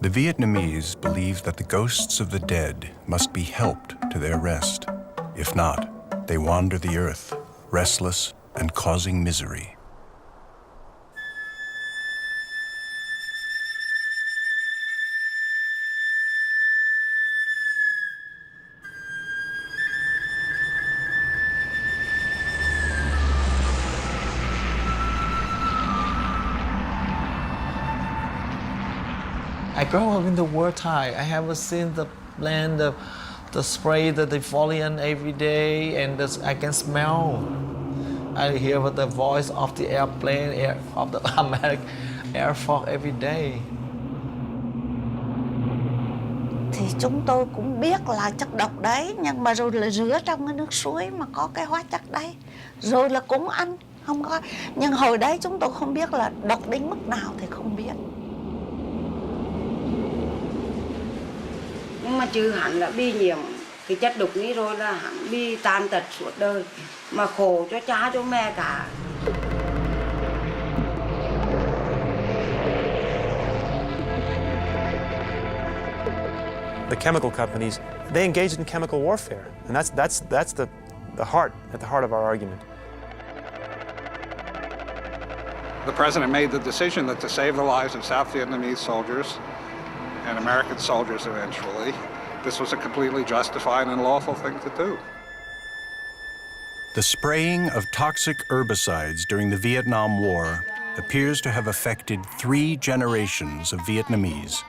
The Vietnamese believed that the ghosts of the dead must be helped to their rest. If not, they wander the earth, restless and causing misery. I grew up in the wartime. I haven't seen the land, the spray, the defoliant every day, and I can smell. I hear the voice of the airplane, of the American Air Force every day. Thì chúng tôi cũng biết là chất độc đấy, nhưng mà rồi là rửa trong cái nước suối mà có cái hóa chất đấy, rồi là cũng ăn, không có. Nhưng hồi đấy chúng tôi không biết là độc đến mức nào thì không biết. Nhưng mà chứ hắn là bị nhiễm cái chất độcนี้rồi là hắn bị tàn tật suốt đời, mà khổ cho cha cho mẹ cả. The chemical companies, they engaged in chemical warfare, and that's the heart of our argument. The president made the decision that to save the lives of South Vietnamese soldiers and American soldiers eventually, this was a completely justified and lawful thing to do. The spraying of toxic herbicides during the Vietnam War appears to have affected 3 generations of Vietnamese,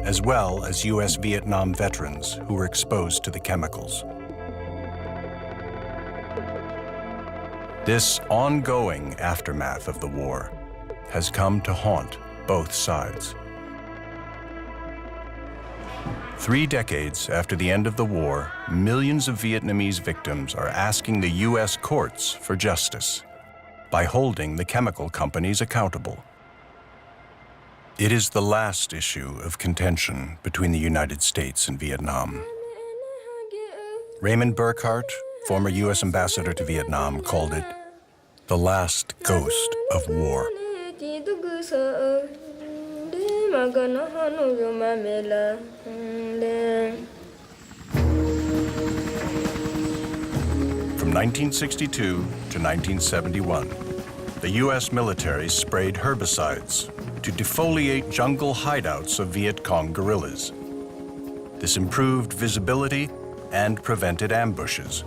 as well as U.S. Vietnam veterans who were exposed to the chemicals. This ongoing aftermath of the war has come to haunt both sides. 3 decades after the end of the war, millions of Vietnamese victims are asking the U.S. courts for justice by holding the chemical companies accountable. It is the last issue of contention between the United States and Vietnam. Raymond Burkhart, former U.S. ambassador to Vietnam, called it the last ghost of war. From 1962 to 1971, the U.S. military sprayed herbicides to defoliate jungle hideouts of Viet Cong guerrillas. This improved visibility and prevented ambushes.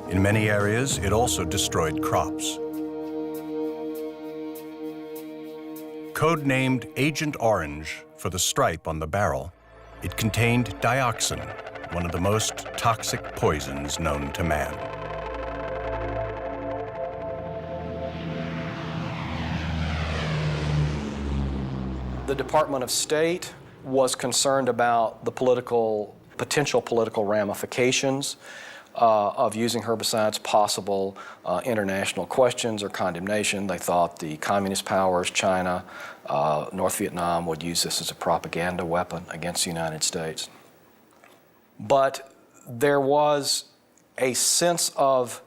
In many areas, it also destroyed crops. Codenamed Agent Orange for the stripe on the barrel, it contained dioxin, one of the most toxic poisons known to man. The Department of State was concerned about the potential political ramifications of using herbicides, possible international questions or condemnation. They thought the communist powers, China, North Vietnam, would use this as a propaganda weapon against the United States. But there was a sense of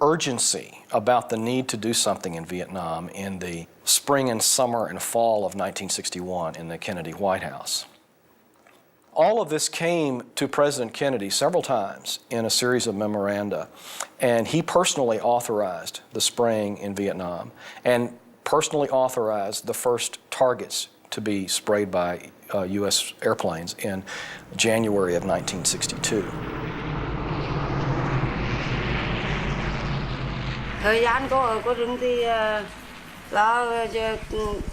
urgency about the need to do something in Vietnam in the spring and summer and fall of 1961 in the Kennedy White House. All of this came to President Kennedy several times in a series of memoranda, and he personally authorized the spraying in Vietnam and personally authorized the first targets to be sprayed by U.S. airplanes in January of 1962. Thời gian cô ở rừng thì là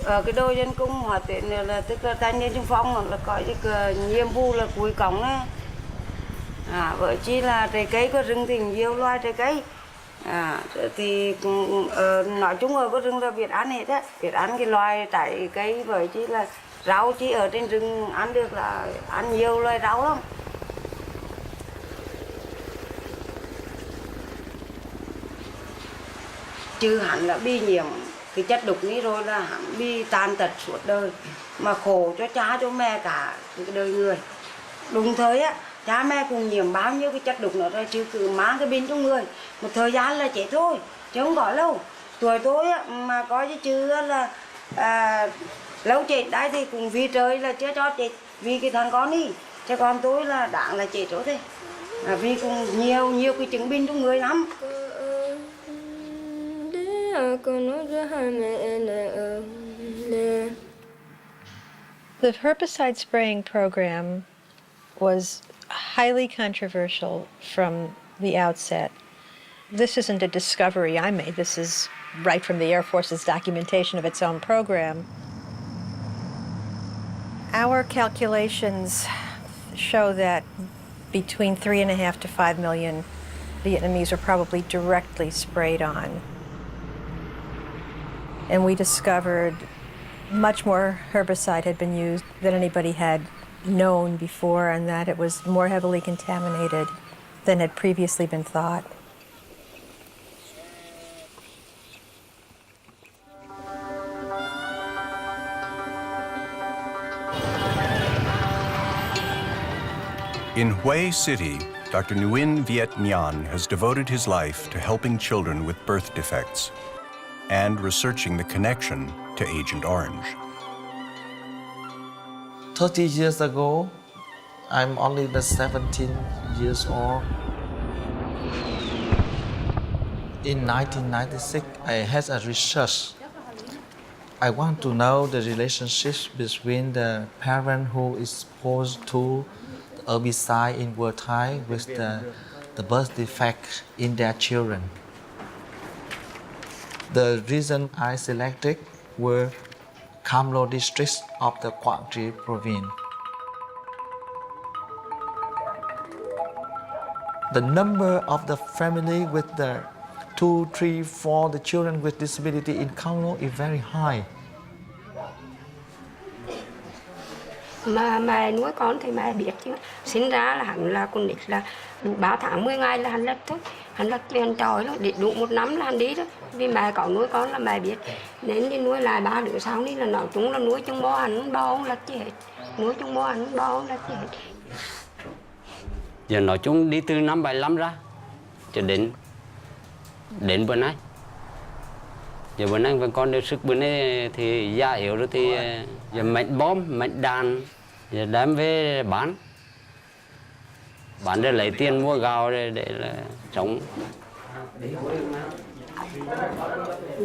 ở cái đôi dân cung hòa tiện là tức là thanh niên xung phong là có cái nhiệm vụ là cuối cùng á, vậy chỉ là trái cây có rừng thì nhiều loài trái cây, thì nói chung ở có rừng là biết ăn hết á, biết ăn cái loài trái cây, vậy chỉ là rau chỉ ở trên rừng ăn được là ăn nhiều loài rau lắm. Chứ hắn là bị nhiễm cái chất độcนี้rồi là hắn bị tàn tật suốt đời, mà khổ cho cha cho mẹ cả cái đời người. Đúng thời á, cha mẹ cùng nhiễm bao nhiêu cái chất độc nữa rồi, chứ cứ mang cái bệnh trong người một thời gian là chết thôi, chứ không có lâu. Tuổi tôi á mà có cái chữ là lâu chết đây thì cũng vì trời là chưa cho chết, vì cái thằng con đi, chứ còn tôi là đáng là chết rồi thế. Vì cũng nhiều cái chứng minh trong người lắm. The herbicide spraying program was highly controversial from the outset. This isn't a discovery I made. This is right from the Air Force's documentation of its own program. Our calculations show that between 3.5 to 5 million Vietnamese were probably directly sprayed on. And we discovered much more herbicide had been used than anybody had known before, and that it was more heavily contaminated than had previously been thought. In Hue City, Dr. Nguyen Viet Nhan has devoted his life to helping children with birth defects and researching the connection to Agent Orange. 30 years ago, I'm only 17 years old. In 1996, I had a research. I want to know the relationships between the parent who is exposed to the herbicide in wartime with the birth defect in their children. The reason I selected were Cam Lo districts of the Quảng Trị province. The number of the family with the 2, 3, 4, the children with disability in Cam Lo is very high. Mà mẹ nuôi con thì mẹ biết chứ. Sinh ra là hắn là con nít là đủ 3 tháng 10 ngày là hắn lập thôi. Hắn là tiền tròi đó, để đủ 1 năm là hắn đi đó. Vì mẹ có nuôi con là mẹ biết. Nên đi nuôi lại 3 đứa sau đi là nói chung là nuôi trong bò hắn bò là chết. Nuôi trong bò hắn bò là chết. Giờ nói chung đi từ năm 75 ra cho đến bữa nay. Giờ bữa nay vẫn còn được sức, bữa nay thì già yếu rồi thì giờ mệnh bom, mệnh đàn, giờ đem về bán để lấy tiền mua gạo để là sống.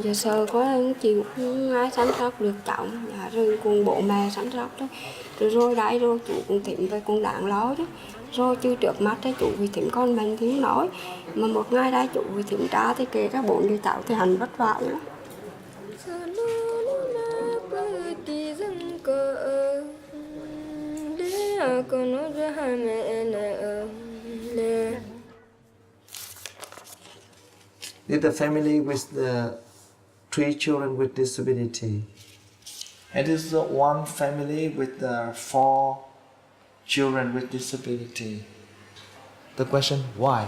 Giờ sợ quá chịu không ai chăm sóc được cháu, rồi cùng bố mẹ chăm sóc đó. Rồi đấy rồi chủ cũng thím về cũng đáng lo chứ. Rồi chứ trước mắt đấy chủ vì thím con mình thì nói, mà một ngày đấy chủ vì thím trả thì kể các 4 đứa cháu thì hắn vất vả lắm. It's the family with the 3 children with disability. It is the one family with the 4 children with disability. The question why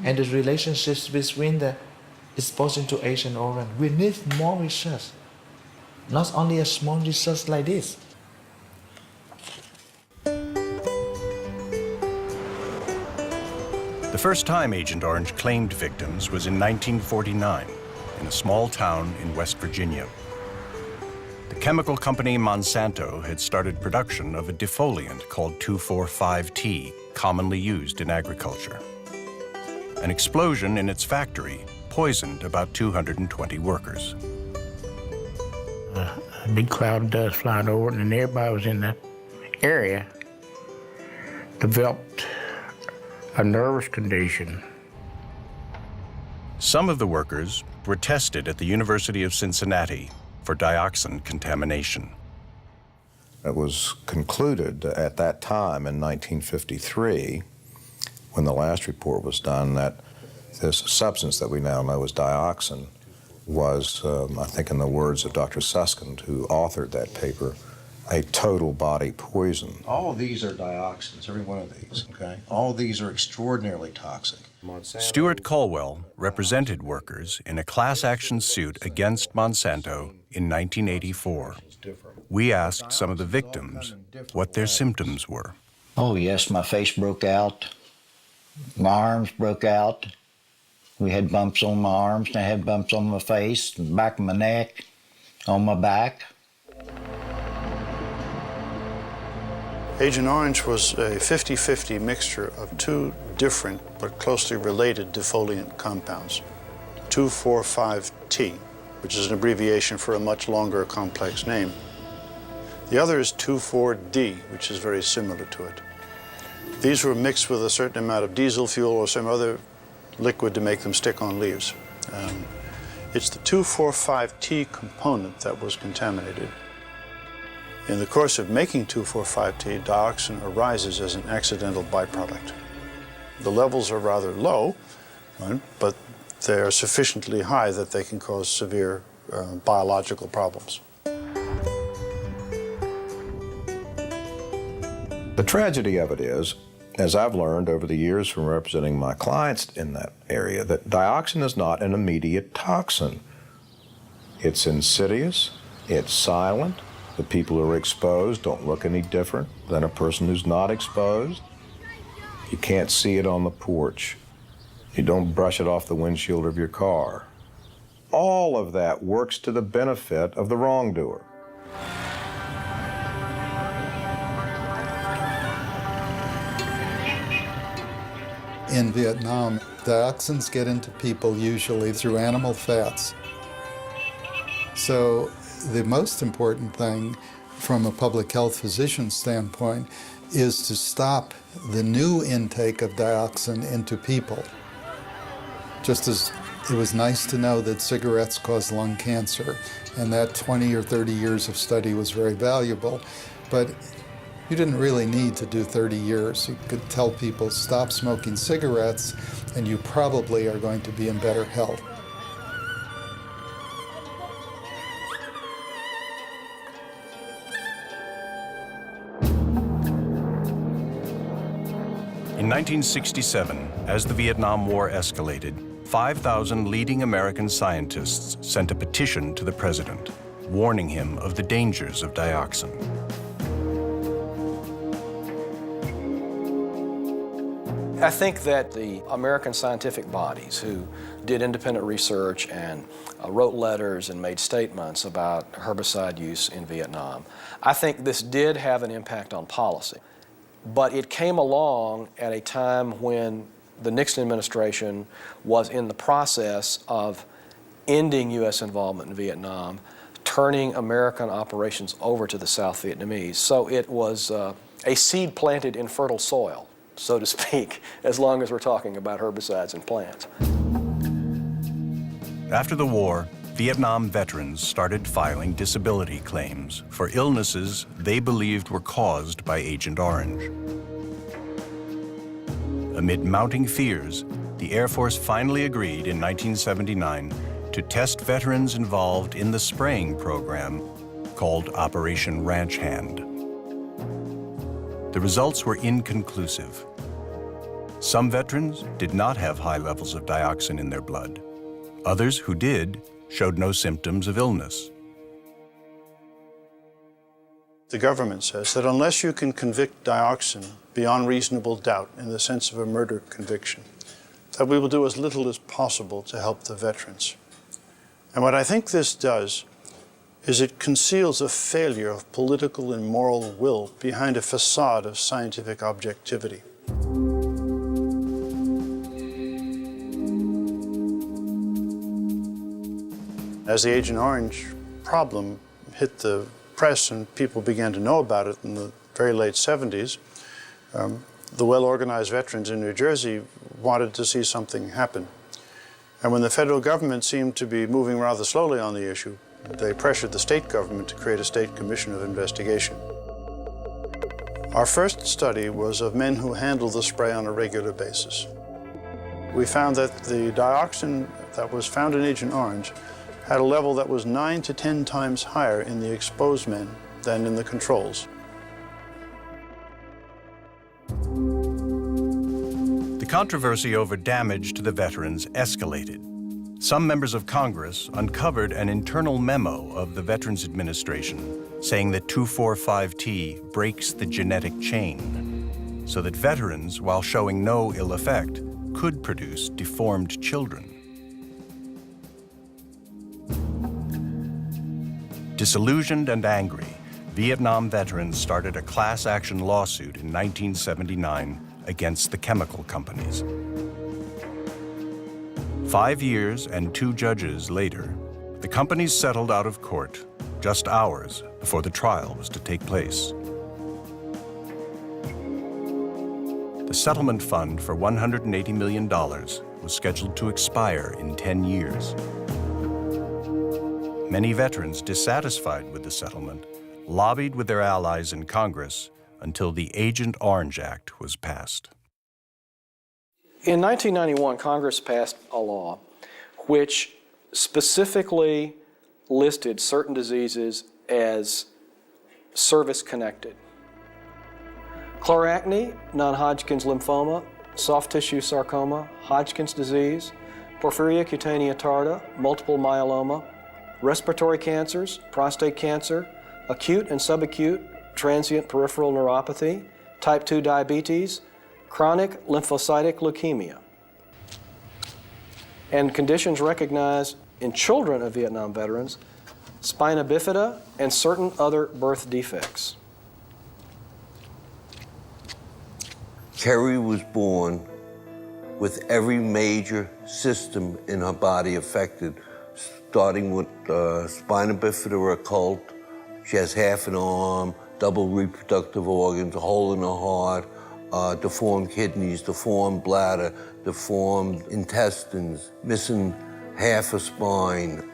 and the relationships between the exposure to Agent Orange. We need more research, not only a small research like this. The first time Agent Orange claimed victims was in 1949 in a small town in West Virginia. The chemical company Monsanto had started production of a defoliant called 2,4,5-T, commonly used in agriculture. An explosion in its factory poisoned about 220 workers. A big cloud of dust flying over it, and everybody was in that area developed a nervous condition. Some of the workers were tested at the University of Cincinnati for dioxin contamination. It was concluded at that time in 1953, when the last report was done, that this substance that we now know as dioxin was, I think in the words of Dr. Susskind, who authored that paper, a total body poison. All of these are dioxins, every one of these, okay? All of these are extraordinarily toxic. Stuart Colwell represented workers in a class action suit against Monsanto in 1984. We asked some of the victims what their symptoms were. Oh yes, my face broke out. My arms broke out. We had bumps on my arms, and I had bumps on my face, the back of my neck, on my back. Agent Orange was a 50-50 mixture of two different but closely related defoliant compounds. 2,4,5-T, which is an abbreviation for a much longer complex name. The other is 2,4-D, which is very similar to it. These were mixed with a certain amount of diesel fuel or some other liquid to make them stick on leaves. It's the 2,4,5-T component that was contaminated. In the course of making 2,4,5-T, dioxin arises as an accidental byproduct. The levels are rather low, right, but they are sufficiently high that they can cause severe biological problems. The tragedy of it is, as I've learned over the years from representing my clients in that area, that dioxin is not an immediate toxin. It's insidious, it's silent. The people who are exposed don't look any different than a person who's not exposed. You can't see it on the porch. You don't brush it off the windshield of your car. All of that works to the benefit of the wrongdoer. In Vietnam, dioxins get into people usually through animal fats. So the most important thing from a public health physician standpoint is to stop the new intake of dioxin into people. Just as it was nice to know that cigarettes cause lung cancer, and that 20 or 30 years of study was very valuable, but you didn't really need to do 30 years. You could tell people, stop smoking cigarettes, and you probably are going to be in better health. In 1967, as the Vietnam War escalated, 5,000 leading American scientists sent a petition to the president, warning him of the dangers of dioxin. I think that the American scientific bodies who did independent research and wrote letters and made statements about herbicide use in Vietnam, I think this did have an impact on policy. But it came along at a time when the Nixon administration was in the process of ending U.S. involvement in Vietnam, turning American operations over to the South Vietnamese. So it was a seed planted in fertile soil, so to speak, as long as we're talking about herbicides and plants. After the war, Vietnam veterans started filing disability claims for illnesses they believed were caused by Agent Orange. Amid mounting fears, the Air Force finally agreed in 1979 to test veterans involved in the spraying program called Operation Ranch Hand. The results were inconclusive. Some veterans did not have high levels of dioxin in their blood. Others who did showed no symptoms of illness. The government says that unless you can convict dioxin beyond reasonable doubt in the sense of a murder conviction, that we will do as little as possible to help the veterans. And what I think this does is it conceals a failure of political and moral will behind a facade of scientific objectivity. As the Agent Orange problem hit the press and people began to know about it in the very late 70s, the well-organized veterans in New Jersey wanted to see something happen. And when the federal government seemed to be moving rather slowly on the issue, they pressured the state government to create a state commission of investigation. Our first study was of men who handled the spray on a regular basis. We found that the dioxin that was found in Agent Orange had a level that was 9 to 10 times higher in the exposed men than in the controls. The controversy over damage to the veterans escalated. Some members of Congress uncovered an internal memo of the Veterans Administration saying that 2,4,5-T breaks the genetic chain, so that veterans, while showing no ill effect, could produce deformed children. Disillusioned and angry, Vietnam veterans started a class action lawsuit in 1979 against the chemical companies. 5 years and 2 judges later, the companies settled out of court just hours before the trial was to take place. The settlement fund for $180 million was scheduled to expire in 10 years. Many veterans dissatisfied with the settlement lobbied with their allies in Congress until the Agent Orange Act was passed. In 1991, Congress passed a law which specifically listed certain diseases as service-connected. Chloracne, non-Hodgkin's lymphoma, soft tissue sarcoma, Hodgkin's disease, porphyria cutanea tarda, multiple myeloma, respiratory cancers, prostate cancer, acute and subacute transient peripheral neuropathy, type 2 diabetes, chronic lymphocytic leukemia, and conditions recognized in children of Vietnam veterans, spina bifida, and certain other birth defects. Carrie was born with every major system in her body affected, starting with spina bifida occult. She has half an arm, double reproductive organs, a hole in her heart, deformed kidneys, deformed bladder, deformed intestines, missing half a spine.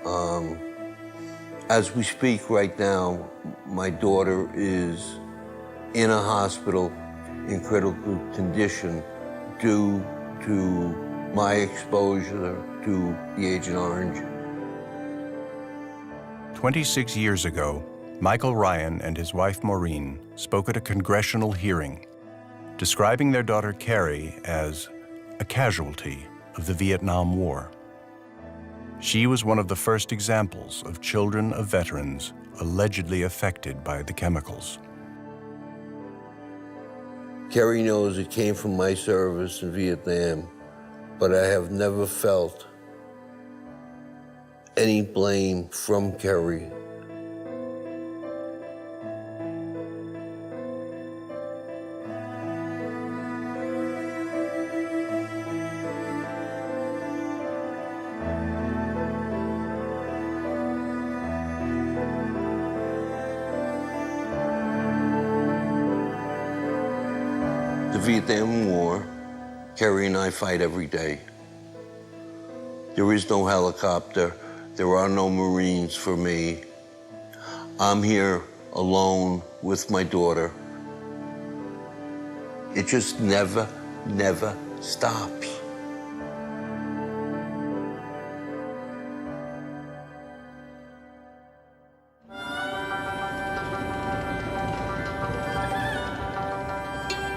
As we speak right now, my daughter is in a hospital in critical condition due to my exposure to the Agent Orange. 26 years ago, Michael Ryan and his wife Maureen spoke at a congressional hearing, describing their daughter Carrie as a casualty of the Vietnam War. She was one of the first examples of children of veterans allegedly affected by the chemicals. Carrie knows it came from my service in Vietnam, but I have never felt any blame from Carrie. The Vietnam War, Carrie and I fight every day. There is no helicopter. There are no Marines for me. I'm here alone with my daughter. It just never stops.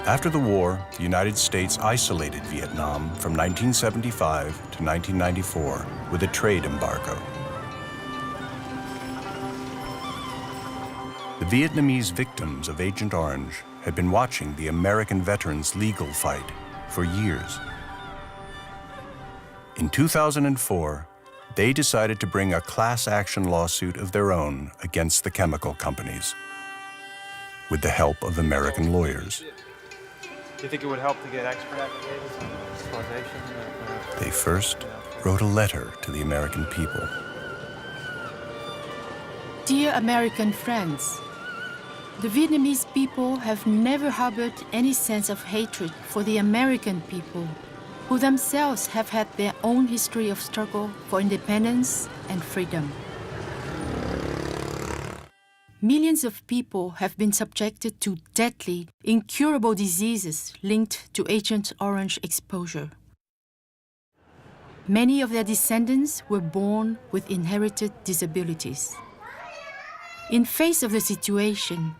After the war, the United States isolated Vietnam from 1975 to 1994 with a trade embargo. The Vietnamese victims of Agent Orange had been watching the American veterans' legal fight for years. In 2004, they decided to bring a class action lawsuit of their own against the chemical companies, with the help of American lawyers. Do you think it would help to get expert affidavits on causation? They first wrote a letter to the American people. Dear American friends, the Vietnamese people have never harbored any sense of hatred for the American people, who themselves have had their own history of struggle for independence and freedom. Millions of people have been subjected to deadly, incurable diseases linked to Agent Orange exposure. Many of their descendants were born with inherited disabilities. In face of the situation,